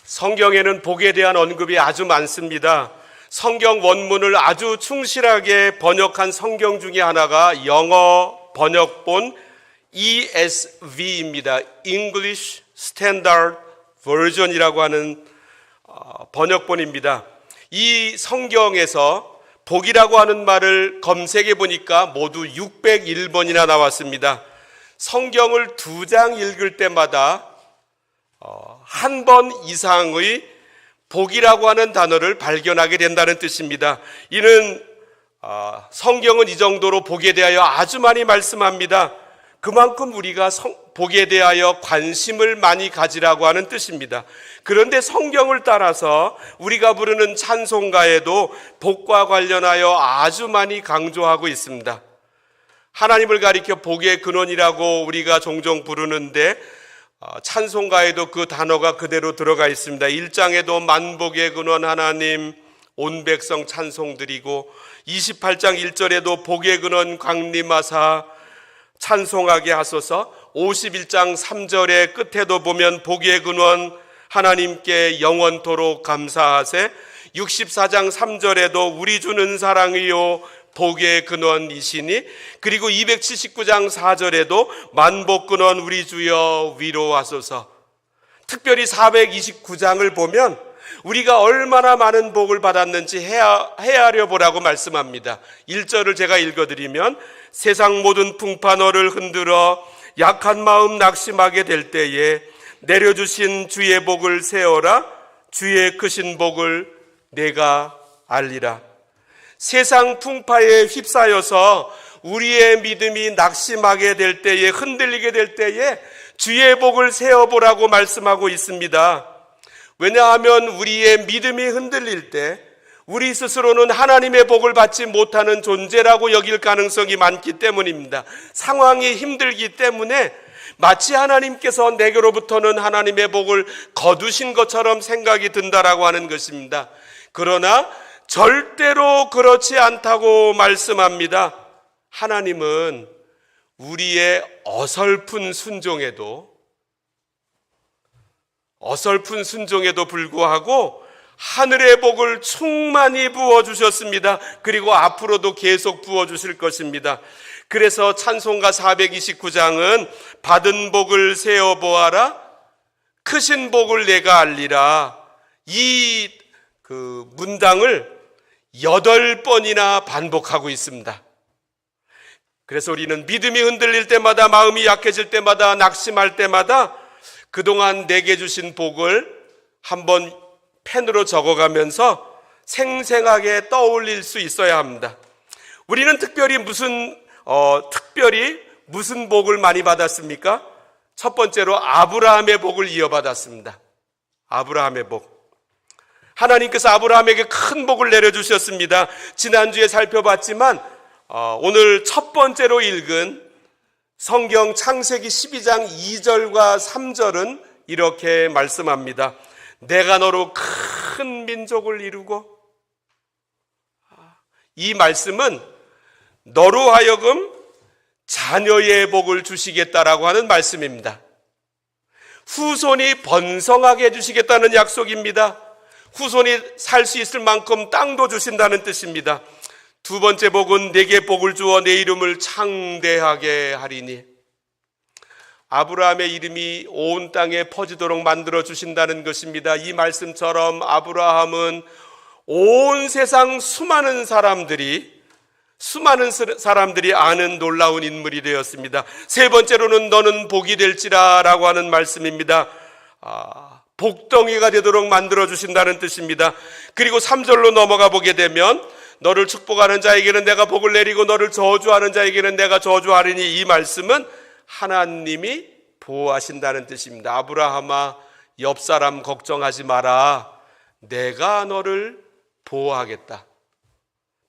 성경에는 복에 대한 언급이 아주 많습니다. 성경 원문을 아주 충실하게 번역한 성경 중에 하나가 영어 번역본 ESV입니다. English Standard Version이라고 하는 번역본입니다. 이 성경에서 복이라고 하는 말을 검색해 보니까 모두 601번이나 나왔습니다. 성경을 2장 읽을 때마다 한 번 이상의 복이라고 하는 단어를 발견하게 된다는 뜻입니다. 이는 성경은 이 정도로 복에 대하여 아주 많이 말씀합니다. 그만큼 우리가 복에 대하여 관심을 많이 가지라고 하는 뜻입니다. 그런데 성경을 따라서 우리가 부르는 찬송가에도 복과 관련하여 아주 많이 강조하고 있습니다. 하나님을 가리켜 복의 근원이라고 우리가 종종 부르는데 찬송가에도 그 단어가 그대로 들어가 있습니다. 1장에도 만복의 근원 하나님 온 백성 찬송드리고 28장 1절에도 복의 근원 강림하사 찬송하게 하소서, 51장 3절의 끝에도 보면 복의 근원 하나님께 영원토록 감사하세, 64장 3절에도 우리 주는 사랑이요 복의 근원이시니, 그리고 279장 4절에도 만복 근원 우리 주여 위로하소서. 특별히 429장을 보면 우리가 얼마나 많은 복을 받았는지 헤아려 보라고 말씀합니다. 1절을 제가 읽어드리면 세상 모든 풍파 너를 흔들어 약한 마음 낙심하게 될 때에 내려주신 주의 복을 세어라, 주의 크신 복을 내가 알리라. 세상 풍파에 휩싸여서 우리의 믿음이 낙심하게 될 때에, 흔들리게 될 때에 주의 복을 세어보라고 말씀하고 있습니다. 왜냐하면 우리의 믿음이 흔들릴 때 우리 스스로는 하나님의 복을 받지 못하는 존재라고 여길 가능성이 많기 때문입니다. 상황이 힘들기 때문에 마치 하나님께서 내게로부터는 하나님의 복을 거두신 것처럼 생각이 든다라고 하는 것입니다. 그러나 절대로 그렇지 않다고 말씀합니다. 하나님은 우리의 어설픈 순종에도 불구하고 하늘의 복을 충만히 부어주셨습니다. 그리고 앞으로도 계속 부어주실 것입니다. 그래서 찬송가 429장은 받은 복을 세어보아라, 크신 복을 내가 알리라, 이 문장을 8번이나 반복하고 있습니다. 그래서 우리는 믿음이 흔들릴 때마다, 마음이 약해질 때마다, 낙심할 때마다 그동안 내게 주신 복을 한번 펜으로 적어가면서 생생하게 떠올릴 수 있어야 합니다. 우리는 특별히 무슨 복을 많이 받았습니까? 첫 번째로 아브라함의 복을 이어받았습니다. 아브라함의 복. 하나님께서 아브라함에게 큰 복을 내려주셨습니다. 지난주에 살펴봤지만 오늘 첫 번째로 읽은 성경 창세기 12장 2절과 3절은 이렇게 말씀합니다. 내가 너로 큰 민족을 이루고, 이 말씀은 너로 하여금 자녀의 복을 주시겠다라고 하는 말씀입니다. 후손이 번성하게 해주시겠다는 약속입니다. 후손이 살 수 있을 만큼 땅도 주신다는 뜻입니다. 두 번째 복은 내게 복을 주어 내 이름을 창대하게 하리니, 아브라함의 이름이 온 땅에 퍼지도록 만들어 주신다는 것입니다. 이 말씀처럼 아브라함은 온 세상 수많은 사람들이 아는 놀라운 인물이 되었습니다. 세 번째로는 너는 복이 될지라 라고 하는 말씀입니다. 복덩이가 되도록 만들어 주신다는 뜻입니다. 그리고 3절로 넘어가 보게 되면 너를 축복하는 자에게는 내가 복을 내리고 너를 저주하는 자에게는 내가 저주하리니, 이 말씀은 하나님이 보호하신다는 뜻입니다. 아브라함아, 옆 사람 걱정하지 마라. 내가 너를 보호하겠다.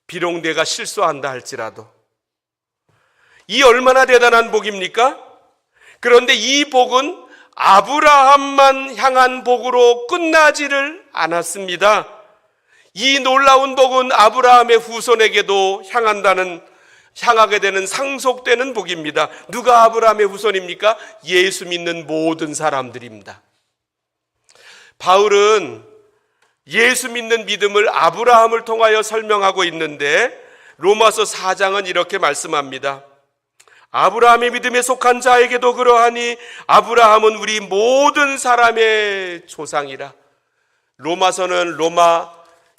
비록 내가 실수한다 할지라도. 이 얼마나 대단한 복입니까? 그런데 이 복은 아브라함만 향한 복으로 끝나지를 않았습니다. 이 놀라운 복은 아브라함의 후손에게도 향하게 되는, 상속되는 복입니다. 누가 아브라함의 후손입니까? 예수 믿는 모든 사람들입니다. 바울은 예수 믿는 믿음을 아브라함을 통하여 설명하고 있는데 로마서 4장은 이렇게 말씀합니다. 아브라함의 믿음에 속한 자에게도 그러하니 아브라함은 우리 모든 사람의 조상이라. 로마서는 로마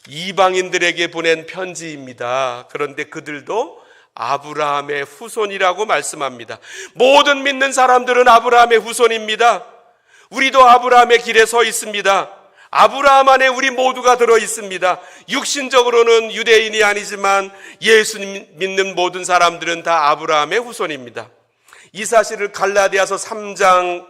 이방인들에게 보낸 편지입니다. 그런데 그들도 아브라함의 후손이라고 말씀합니다. 모든 믿는 사람들은 아브라함의 후손입니다. 우리도 아브라함의 길에 서 있습니다. 아브라함 안에 우리 모두가 들어 있습니다. 육신적으로는 유대인이 아니지만 예수 믿는 모든 사람들은 다 아브라함의 후손입니다. 이 사실을 갈라디아서 3장은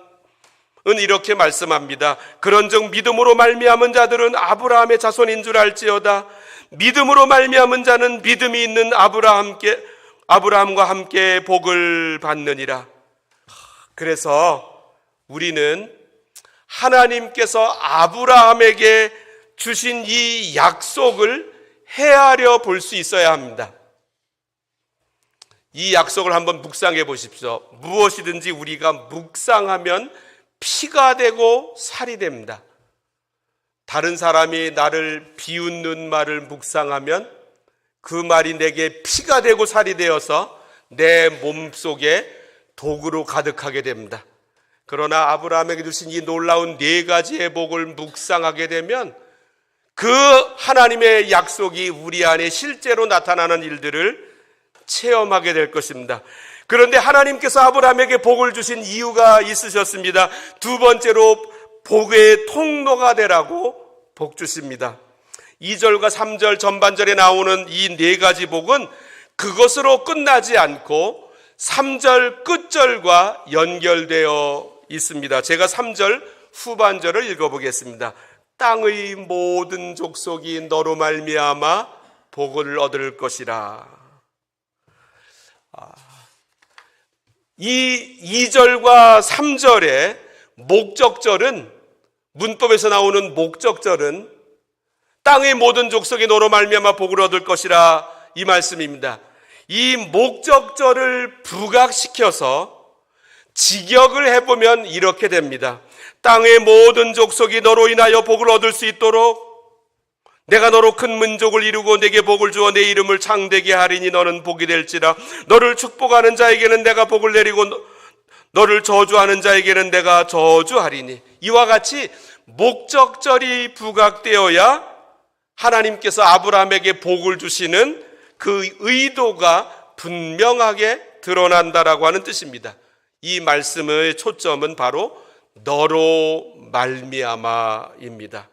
이렇게 말씀합니다. 그런즉 믿음으로 말미암은 자들은 아브라함의 자손인 줄 알지어다. 믿음으로 말미암은 자는 믿음이 있는 아브라함과 함께 복을 받느니라. 그래서 우리는 하나님께서 아브라함에게 주신 이 약속을 헤아려 볼 수 있어야 합니다. 이 약속을 한번 묵상해 보십시오. 무엇이든지 우리가 묵상하면 피가 되고 살이 됩니다. 다른 사람이 나를 비웃는 말을 묵상하면 그 말이 내게 피가 되고 살이 되어서 내 몸속에 독으로 가득하게 됩니다. 그러나 아브라함에게 주신 이 놀라운 4가지의 복을 묵상하게 되면 그 하나님의 약속이 우리 안에 실제로 나타나는 일들을 체험하게 될 것입니다. 그런데 하나님께서 아브라함에게 복을 주신 이유가 있으셨습니다. 두 번째로 복의 통로가 되라고 복 주십니다. 2절과 3절 전반절에 나오는 이 4가지 복은 그것으로 끝나지 않고 3절 끝절과 연결되어 있습니다. 제가 3절 후반절을 읽어보겠습니다. 땅의 모든 족속이 너로 말미암아 복을 얻을 것이라. 이 2절과 3절의 목적절은, 문법에서 나오는 목적절은 땅의 모든 족속이 너로 말미암아 복을 얻을 것이라 이 말씀입니다. 이 목적절을 부각시켜서 직역을 해보면 이렇게 됩니다. 땅의 모든 족속이 너로 인하여 복을 얻을 수 있도록 내가 너로 큰 민족을 이루고 내게 복을 주어 내 이름을 창대게 하리니 너는 복이 될지라. 너를 축복하는 자에게는 내가 복을 내리고 너를 저주하는 자에게는 내가 저주하리니. 이와 같이 목적절이 부각되어야 하나님께서 아브라함에게 복을 주시는 그 의도가 분명하게 드러난다라고 하는 뜻입니다. 이 말씀의 초점은 바로 너로 말미암아입니다.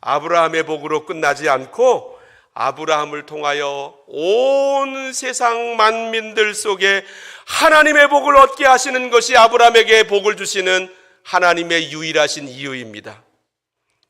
아브라함의 복으로 끝나지 않고 아브라함을 통하여 온 세상 만민들 속에 하나님의 복을 얻게 하시는 것이 아브라함에게 복을 주시는 하나님의 유일하신 이유입니다.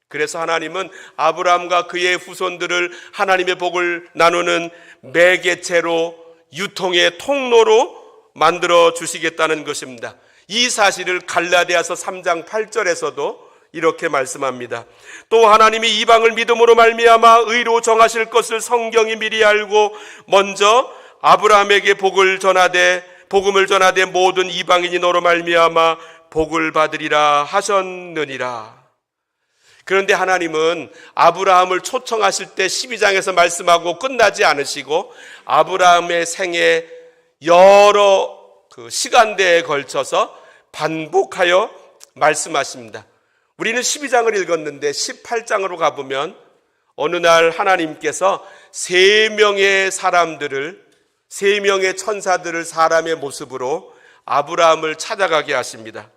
그래서 하나님은 아브라함과 그의 후손들을 하나님의 복을 나누는 매개체로, 유통의 통로로 만들어 주시겠다는 것입니다. 이 사실을 갈라디아서 3장 8절에서도 이렇게 말씀합니다. 또 하나님이 이방을 믿음으로 말미암아 의로 정하실 것을 성경이 미리 알고 먼저 아브라함에게 복음을 전하되 모든 이방인이 너로 말미암아 복을 받으리라 하셨느니라. 그런데 하나님은 아브라함을 초청하실 때 12장에서 말씀하고 끝나지 않으시고 아브라함의 생애 여러 시간대에 걸쳐서 반복하여 말씀하십니다. 우리는 12장을 읽었는데 18장으로 가보면 어느 날 하나님께서 3명의 천사들을 사람의 모습으로 아브라함을 찾아가게 하십니다.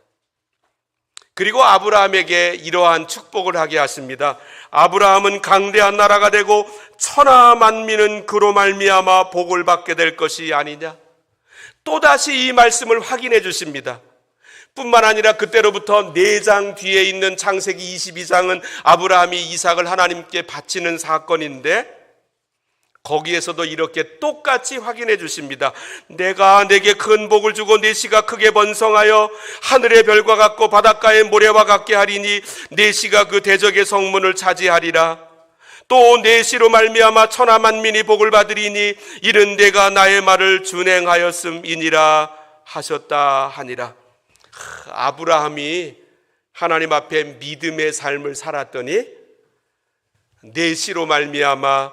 그리고 아브라함에게 이러한 축복을 하게 하십니다. 아브라함은 강대한 나라가 되고 천하 만민은 그로 말미암아 복을 받게 될 것이 아니냐. 또다시 이 말씀을 확인해 주십니다. 뿐만 아니라 그때로부터 4장 뒤에 있는 창세기 22장은 아브라함이 이삭을 하나님께 바치는 사건인데 거기에서도 이렇게 똑같이 확인해 주십니다. 내가 내게 큰 복을 주고 내 씨가 크게 번성하여 하늘의 별과 같고 바닷가의 모래와 같게 하리니 내 씨가 그 대적의 성문을 차지하리라. 또 내 씨로 말미암아 천하 만민이 복을 받으리니 이는 내가 나의 말을 준행하였음이니라 하셨다 하니라. 아브라함이 하나님 앞에 믿음의 삶을 살았더니 내 씨로 말미암아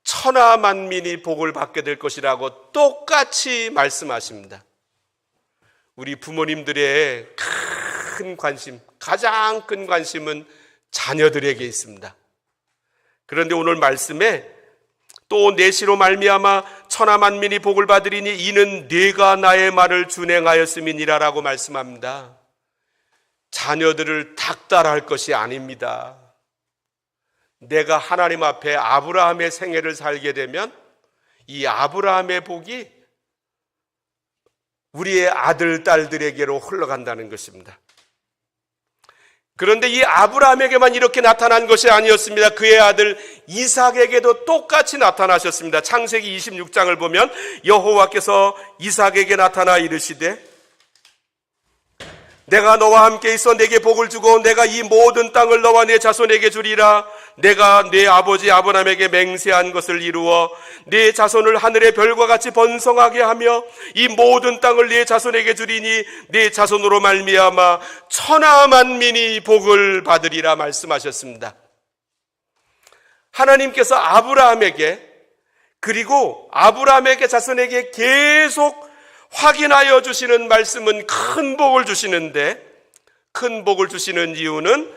천하 만민이 복을 받게 될 것이라고 똑같이 말씀하십니다. 우리 부모님들의 큰 관심, 가장 큰 관심은 자녀들에게 있습니다. 그런데 오늘 말씀에 또 내 씨로 말미암아 천하 만민이 복을 받으리니 이는 네가 나의 말을 준행하였음이니라 라고 말씀합니다. 자녀들을 닥달할 것이 아닙니다. 내가 하나님 앞에 아브라함의 생애를 살게 되면 이 아브라함의 복이 우리의 아들, 딸들에게로 흘러간다는 것입니다. 그런데 이 아브라함에게만 이렇게 나타난 것이 아니었습니다. 그의 아들 이삭에게도 똑같이 나타나셨습니다. 창세기 26장을 보면 여호와께서 이삭에게 나타나 이르시되 내가 너와 함께 있어 내게 복을 주고 내가 이 모든 땅을 너와 내 자손에게 주리라. 내가 네 아버지 아브라함에게 맹세한 것을 이루어 네 자손을 하늘의 별과 같이 번성하게 하며 이 모든 땅을 네 자손에게 주리니 네 자손으로 말미암아 천하 만민이 복을 받으리라 말씀하셨습니다. 하나님께서 아브라함에게 그리고 아브라함에게 자손에게 계속 확인하여 주시는 말씀은 큰 복을 주시는데, 큰 복을 주시는 이유는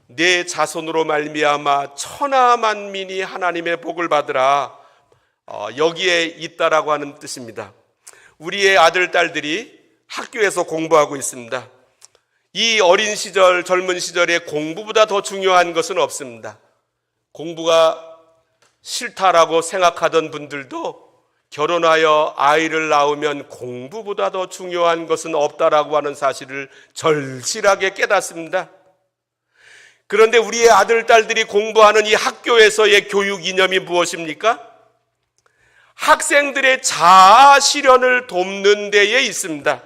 내 자손으로 말미암아 천하 만민이 하나님의 복을 받으라, 여기에 있다라고 하는 뜻입니다. 우리의 아들, 딸들이 학교에서 공부하고 있습니다. 이 어린 시절, 젊은 시절에 공부보다 더 중요한 것은 없습니다. 공부가 싫다라고 생각하던 분들도 결혼하여 아이를 낳으면 공부보다 더 중요한 것은 없다라고 하는 사실을 절실하게 깨닫습니다. 그런데 우리의 아들, 딸들이 공부하는 이 학교에서의 교육 이념이 무엇입니까? 학생들의 자아 실현을 돕는 데에 있습니다.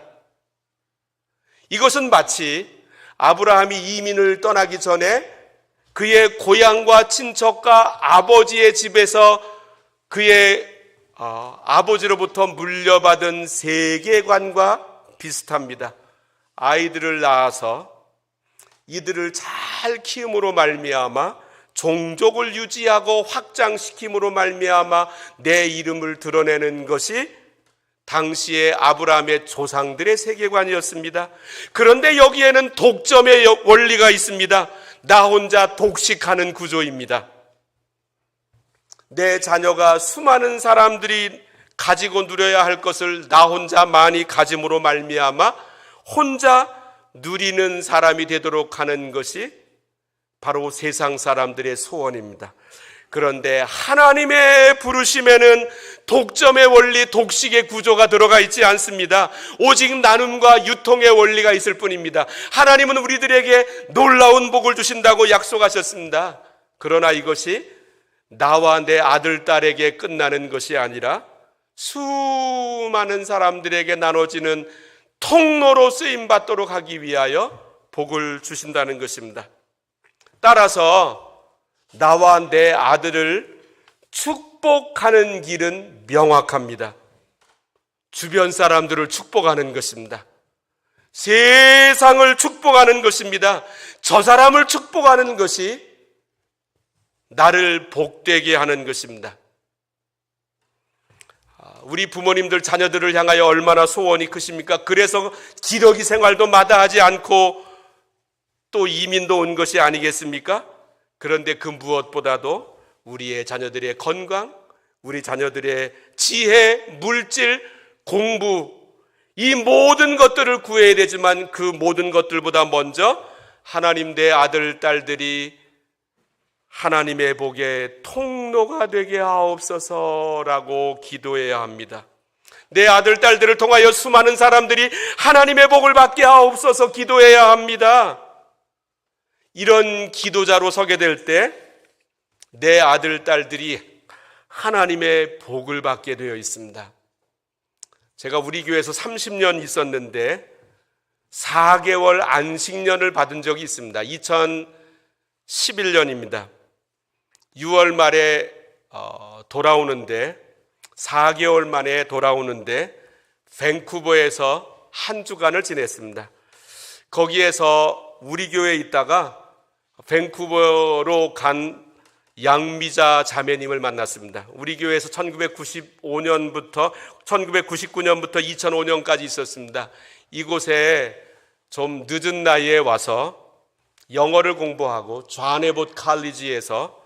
이것은 마치 아브라함이 이민을 떠나기 전에 그의 고향과 친척과 아버지의 집에서 그의 아버지로부터 물려받은 세계관과 비슷합니다. 아이들을 낳아서 이들을 잘 키움으로 말미암아 종족을 유지하고 확장시킴으로 말미암아 내 이름을 드러내는 것이 당시의 아브라함의 조상들의 세계관이었습니다. 그런데 여기에는 독점의 원리가 있습니다. 나 혼자 독식하는 구조입니다. 내 자녀가 수많은 사람들이 가지고 누려야 할 것을 나 혼자 많이 가짐으로 말미암아 혼자 누리는 사람이 되도록 하는 것이 바로 세상 사람들의 소원입니다. 그런데 하나님의 부르심에는 독점의 원리, 독식의 구조가 들어가 있지 않습니다. 오직 나눔과 유통의 원리가 있을 뿐입니다. 하나님은 우리들에게 놀라운 복을 주신다고 약속하셨습니다. 그러나 이것이 나와 내 아들, 딸에게 끝나는 것이 아니라 수많은 사람들에게 나눠지는 통로로 쓰임받도록 하기 위하여 복을 주신다는 것입니다. 따라서 나와 내 아들을 축복하는 길은 명확합니다. 주변 사람들을 축복하는 것입니다. 세상을 축복하는 것입니다. 저 사람을 축복하는 것이 나를 복되게 하는 것입니다. 우리 부모님들 자녀들을 향하여 얼마나 소원이 크십니까? 그래서 기러기 생활도 마다하지 않고 또 이민도 온 것이 아니겠습니까? 그런데 그 무엇보다도 우리의 자녀들의 건강, 우리 자녀들의 지혜, 물질, 공부, 이 모든 것들을 구해야 되지만 그 모든 것들보다 먼저 하나님 내 아들, 딸들이 하나님의 복의 통로가 되게 하옵소서라고 기도해야 합니다. 내 아들, 딸들을 통하여 수많은 사람들이 하나님의 복을 받게 하옵소서 기도해야 합니다. 이런 기도자로 서게 될 때 내 아들, 딸들이 하나님의 복을 받게 되어 있습니다. 제가 우리 교회에서 30년 있었는데 4개월 안식년을 받은 적이 있습니다. 2011년입니다. 6월 말에 돌아오는데 4개월 만에 돌아오는데 밴쿠버에서 한 주간을 지냈습니다. 거기에서 우리 교회에 있다가 밴쿠버로 간 양미자 자매님을 만났습니다. 우리 교회에서 1995년부터 1999년부터 2005년까지 있었습니다. 이곳에 좀 늦은 나이에 와서 영어를 공부하고 좌네봇 칼리지에서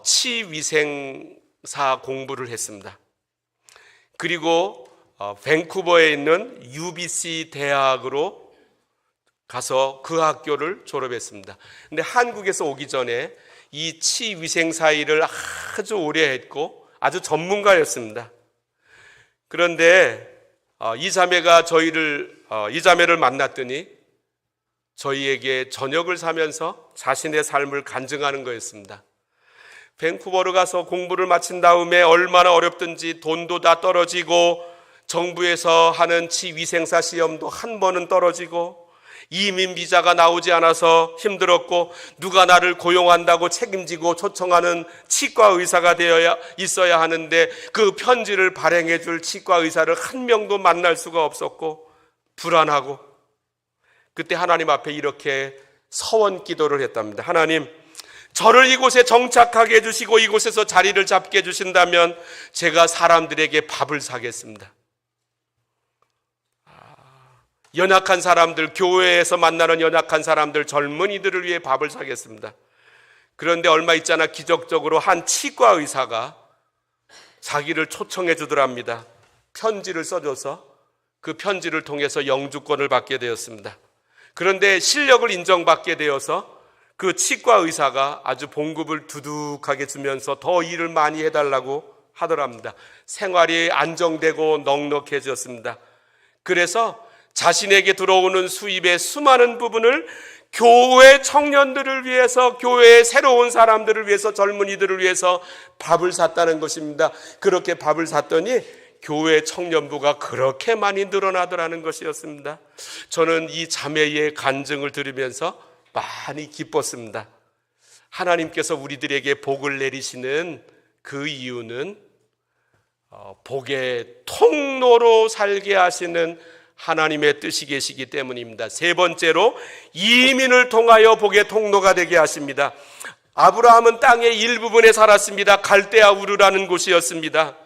치위생사 공부를 했습니다. 그리고 밴쿠버에 있는 UBC 대학으로 가서 그 학교를 졸업했습니다. 근데 한국에서 오기 전에 이 치위생사 일을 아주 오래 했고 아주 전문가였습니다. 그런데 이 자매를 만났더니 저희에게 저녁을 사면서 자신의 삶을 간증하는 거였습니다. 밴쿠버로 가서 공부를 마친 다음에 얼마나 어렵든지 돈도 다 떨어지고 정부에서 하는 치위생사 시험도 한 번은 떨어지고 이민 비자가 나오지 않아서 힘들었고 누가 나를 고용한다고 책임지고 초청하는 치과 의사가 있어야 하는데 그 편지를 발행해 줄 치과 의사를 한 명도 만날 수가 없었고 불안하고 그때 하나님 앞에 이렇게 서원 기도를 했답니다. 하나님, 저를 이곳에 정착하게 해주시고 이곳에서 자리를 잡게 해주신다면 제가 사람들에게 밥을 사겠습니다. 연약한 사람들, 교회에서 만나는 연약한 사람들, 젊은이들을 위해 밥을 사겠습니다. 그런데 얼마 있지 않아 기적적으로 한 치과 의사가 자기를 초청해 주더랍니다. 편지를 써줘서 그 편지를 통해서 영주권을 받게 되었습니다. 그런데 실력을 인정받게 되어서 그 치과 의사가 아주 봉급을 두둑하게 주면서 더 일을 많이 해달라고 하더랍니다. 생활이 안정되고 넉넉해졌습니다. 그래서 자신에게 들어오는 수입의 수많은 부분을 교회 청년들을 위해서, 교회의 새로운 사람들을 위해서, 젊은이들을 위해서 밥을 샀다는 것입니다. 그렇게 밥을 샀더니 교회 청년부가 그렇게 많이 늘어나더라는 것이었습니다. 저는 이 자매의 간증을 들으면서 많이 기뻤습니다. 하나님께서 우리들에게 복을 내리시는 그 이유는 복의 통로로 살게 하시는 하나님의 뜻이 계시기 때문입니다. 세 번째로 이민을 통하여 복의 통로가 되게 하십니다. 아브라함은 땅의 일부분에 살았습니다. 갈대아 우르라는 곳이었습니다.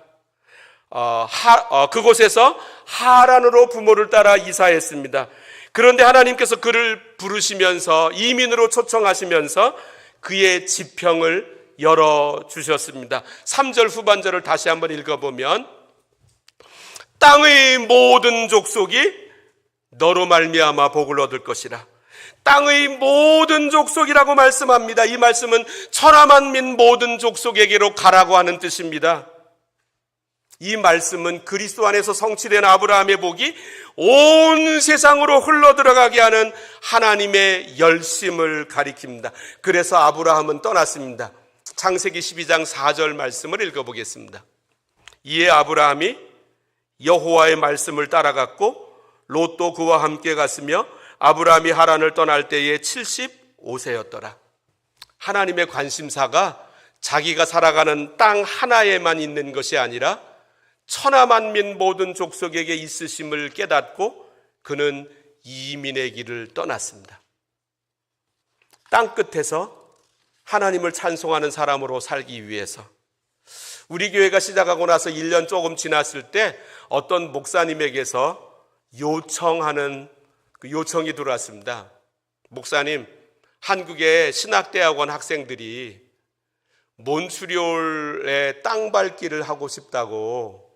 그곳에서 하란으로 부모를 따라 이사했습니다. 그런데 하나님께서 그를 부르시면서 이민으로 초청하시면서 그의 지평을 열어주셨습니다. 3절 후반절을 다시 한번 읽어보면 땅의 모든 족속이 너로 말미암아 복을 얻을 것이라. 땅의 모든 족속이라고 말씀합니다. 이 말씀은 천하만민 모든 족속에게로 가라고 하는 뜻입니다. 이 말씀은 그리스도 안에서 성취된 아브라함의 복이 온 세상으로 흘러들어가게 하는 하나님의 열심을 가리킵니다. 그래서 아브라함은 떠났습니다. 창세기 12장 4절 말씀을 읽어보겠습니다. 이에 아브라함이 여호와의 말씀을 따라갔고 롯도 그와 함께 갔으며 아브라함이 하란을 떠날 때에 75세였더라. 하나님의 관심사가 자기가 살아가는 땅 하나에만 있는 것이 아니라 천하만민 모든 족속에게 있으심을 깨닫고 그는 이민의 길을 떠났습니다. 땅 끝에서 하나님을 찬송하는 사람으로 살기 위해서 우리 교회가 시작하고 나서 1년 조금 지났을 때 어떤 목사님에게서 요청하는 그 요청이 들어왔습니다. 목사님, 한국의 신학대학원 학생들이 몬트리올에 땅 밟기를 하고 싶다고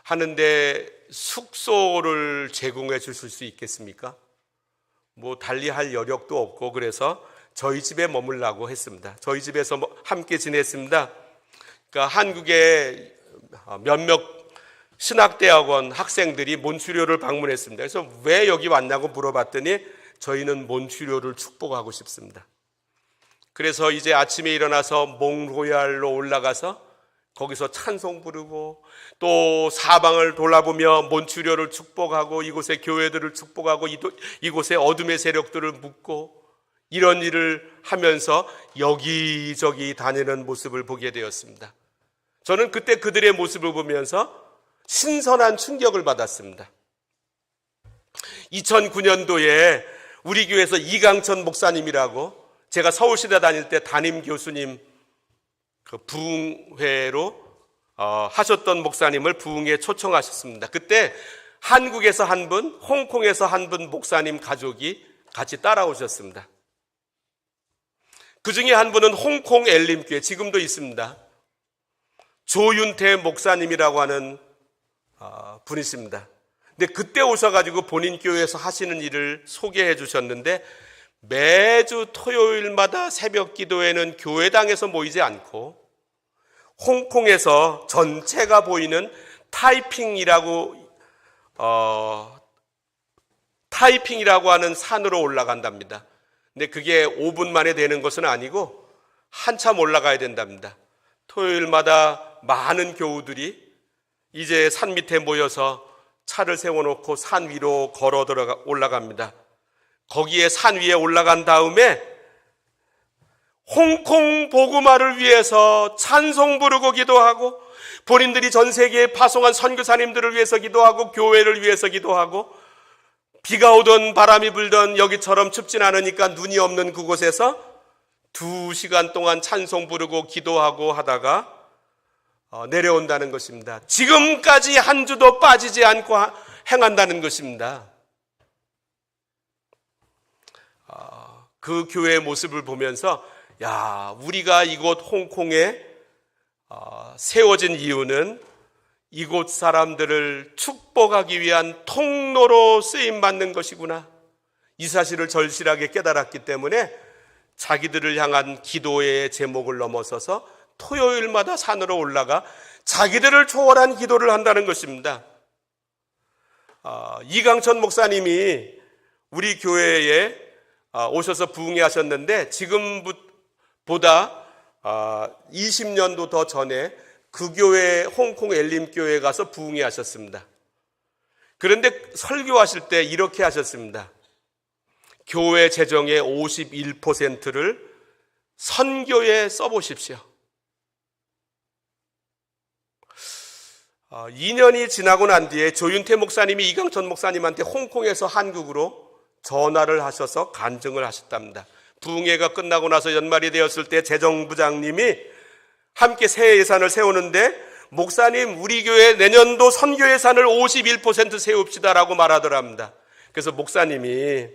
하는데 숙소를 제공해 주실 수 있겠습니까? 달리 할 여력도 없고 그래서 저희 집에 머물라고 했습니다. 저희 집에서 함께 지냈습니다. 그러니까 한국의 몇몇 신학대학원 학생들이 몬트리올을 방문했습니다. 그래서 왜 여기 왔냐고 물어봤더니 저희는 몬트리올을 축복하고 싶습니다. 그래서 이제 아침에 일어나서 몽로얄로 올라가서 거기서 찬송 부르고 또 사방을 돌아보며 몬트리올을 축복하고 이곳의 교회들을 축복하고 이곳의 어둠의 세력들을 묶고 이런 일을 하면서 여기저기 다니는 모습을 보게 되었습니다. 저는 그때 그들의 모습을 보면서 신선한 충격을 받았습니다. 2009년도에 우리 교회에서 이강천 목사님이라고 제가 서울시대 다닐 때 담임 교수님 그 부흥회로 하셨던 목사님을 부흥회에 초청하셨습니다. 그때 한국에서 한 분, 홍콩에서 한 분 목사님 가족이 같이 따라오셨습니다. 그 중에 한 분은 홍콩 엘림교회, 지금도 있습니다. 조윤태 목사님이라고 하는 분이십니다. 근데 그때 오셔가지고 본인 교회에서 하시는 일을 소개해 주셨는데, 매주 토요일마다 새벽 기도회는 교회당에서 모이지 않고 홍콩에서 전체가 보이는 타이핑이라고 하는 산으로 올라간답니다. 근데 그게 5분 만에 되는 것은 아니고 한참 올라가야 된답니다. 토요일마다 많은 교우들이 이제 산 밑에 모여서 차를 세워놓고 산 위로 걸어 올라갑니다. 거기에 산 위에 올라간 다음에 홍콩 복음화를 위해서 찬송 부르고 기도하고, 본인들이 전 세계에 파송한 선교사님들을 위해서 기도하고, 교회를 위해서 기도하고, 비가 오던 바람이 불던 여기처럼 춥진 않으니까 눈이 없는 그곳에서 2시간 동안 찬송 부르고 기도하고 하다가 내려온다는 것입니다. 지금까지 한 주도 빠지지 않고 행한다는 것입니다. 그 교회의 모습을 보면서, 야, 우리가 이곳 홍콩에 세워진 이유는 이곳 사람들을 축복하기 위한 통로로 쓰임받는 것이구나, 이 사실을 절실하게 깨달았기 때문에 자기들을 향한 기도의 제목을 넘어서서 토요일마다 산으로 올라가 자기들을 초월한 기도를 한다는 것입니다. 이강천 목사님이 우리 교회에 오셔서 부흥회 하셨는데, 지금보다 20년도 더 전에 그 교회 홍콩 엘림교회에 가서 부흥회 하셨습니다. 그런데 설교하실 때 이렇게 하셨습니다. 교회 재정의 51%를 선교에 써보십시오. 2년이 지나고 난 뒤에 조윤태 목사님이 이강천 목사님한테 홍콩에서 한국으로 전화를 하셔서 간증을 하셨답니다. 부흥회가 끝나고 나서 연말이 되었을 때 재정부장님이 함께 새해 예산을 세우는데, 목사님, 우리 교회 내년도 선교 예산을 51% 세웁시다라고 말하더랍니다. 그래서 목사님이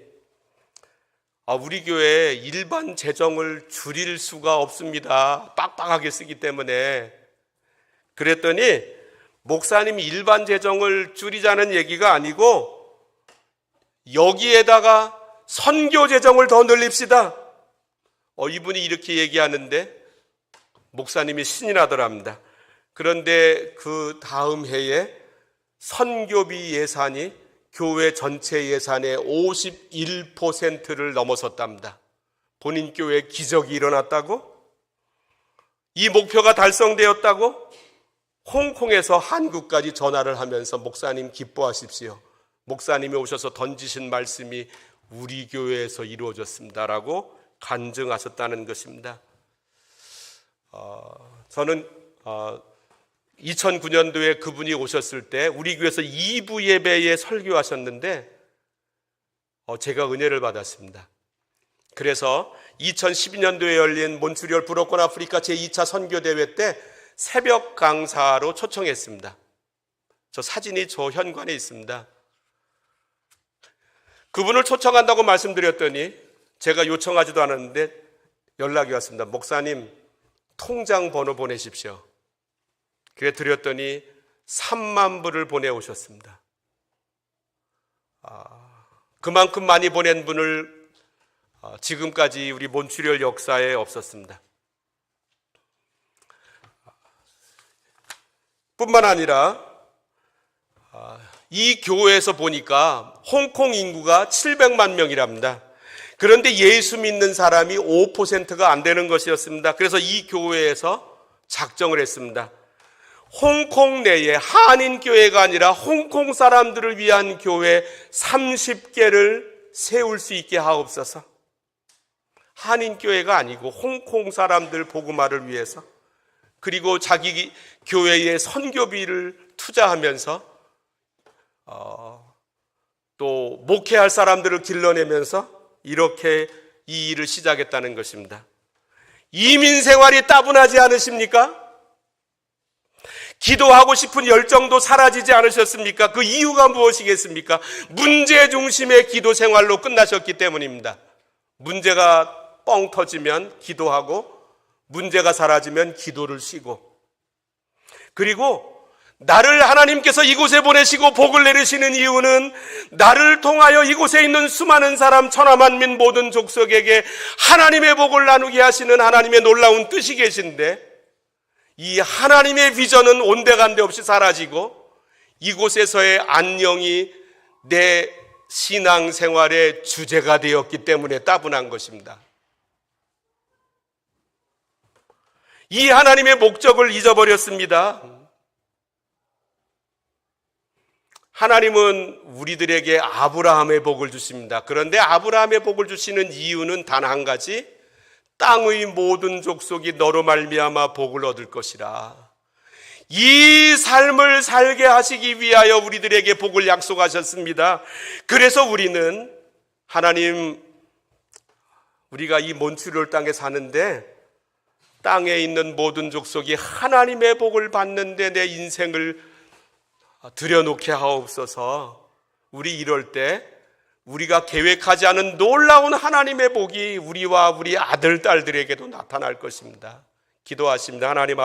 우리 교회 일반 재정을 줄일 수가 없습니다, 빡빡하게 쓰기 때문에. 그랬더니 목사님이 일반 재정을 줄이자는 얘기가 아니고 여기에다가 선교 재정을 더 늘립시다. 이분이 이렇게 얘기하는데 목사님이 신이 나더랍니다. 그런데 그 다음 해에 선교비 예산이 교회 전체 예산의 51%를 넘어섰답니다. 본인 교회에 기적이 일어났다고? 이 목표가 달성되었다고? 홍콩에서 한국까지 전화를 하면서 목사님 기뻐하십시오, 목사님이 오셔서 던지신 말씀이 우리 교회에서 이루어졌습니다라고 간증하셨다는 것입니다. 저는 2009년도에 그분이 오셨을 때 우리 교회에서 2부 예배에 설교하셨는데 제가 은혜를 받았습니다. 그래서 2012년도에 열린 몬트리올 브로큰 아프리카 제2차 선교대회 때 새벽 강사로 초청했습니다. 저 사진이 저 현관에 있습니다. 그분을 초청한다고 말씀드렸더니 제가 요청하지도 않았는데 연락이 왔습니다. 목사님, 통장 번호 보내십시오. 그래 드렸더니 3만 불을 보내오셨습니다. 그만큼 많이 보낸 분을 지금까지 우리 몬트리올 역사에 없었습니다. 뿐만 아니라 이 교회에서 보니까 홍콩 인구가 700만 명이랍니다. 그런데 예수 믿는 사람이 5%가 안 되는 것이었습니다. 그래서 이 교회에서 작정을 했습니다. 홍콩 내에 한인교회가 아니라 홍콩 사람들을 위한 교회 30개를 세울 수 있게 하옵소서. 한인교회가 아니고 홍콩 사람들 복음화를 위해서, 그리고 자기 교회에 선교비를 투자하면서 또 목회할 사람들을 길러내면서 이렇게 이 일을 시작했다는 것입니다. 이민 생활이 따분하지 않으십니까? 기도하고 싶은 열정도 사라지지 않으셨습니까? 그 이유가 무엇이겠습니까? 문제 중심의 기도 생활로 끝나셨기 때문입니다. 문제가 뻥 터지면 기도하고, 문제가 사라지면 기도를 쉬고, 그리고 나를 하나님께서 이곳에 보내시고 복을 내리시는 이유는 나를 통하여 이곳에 있는 수많은 사람, 천하만민 모든 족속에게 하나님의 복을 나누게 하시는 하나님의 놀라운 뜻이 계신데, 이 하나님의 비전은 온데간데 없이 사라지고 이곳에서의 안녕이 내 신앙생활의 주제가 되었기 때문에 따분한 것입니다. 이 하나님의 목적을 잊어버렸습니다. 하나님은 우리들에게 아브라함의 복을 주십니다. 그런데 아브라함의 복을 주시는 이유는 단 한 가지, 땅의 모든 족속이 너로 말미암아 복을 얻을 것이라. 이 삶을 살게 하시기 위하여 우리들에게 복을 약속하셨습니다. 그래서 우리는 하나님, 우리가 이 몬트리올 땅에 사는데 땅에 있는 모든 족속이 하나님의 복을 받는데 내 인생을 들여놓게 하옵소서. 우리 이럴 때 우리가 계획하지 않은 놀라운 하나님의 복이 우리와 우리 아들, 딸들에게도 나타날 것입니다. 기도하십니다. 하나님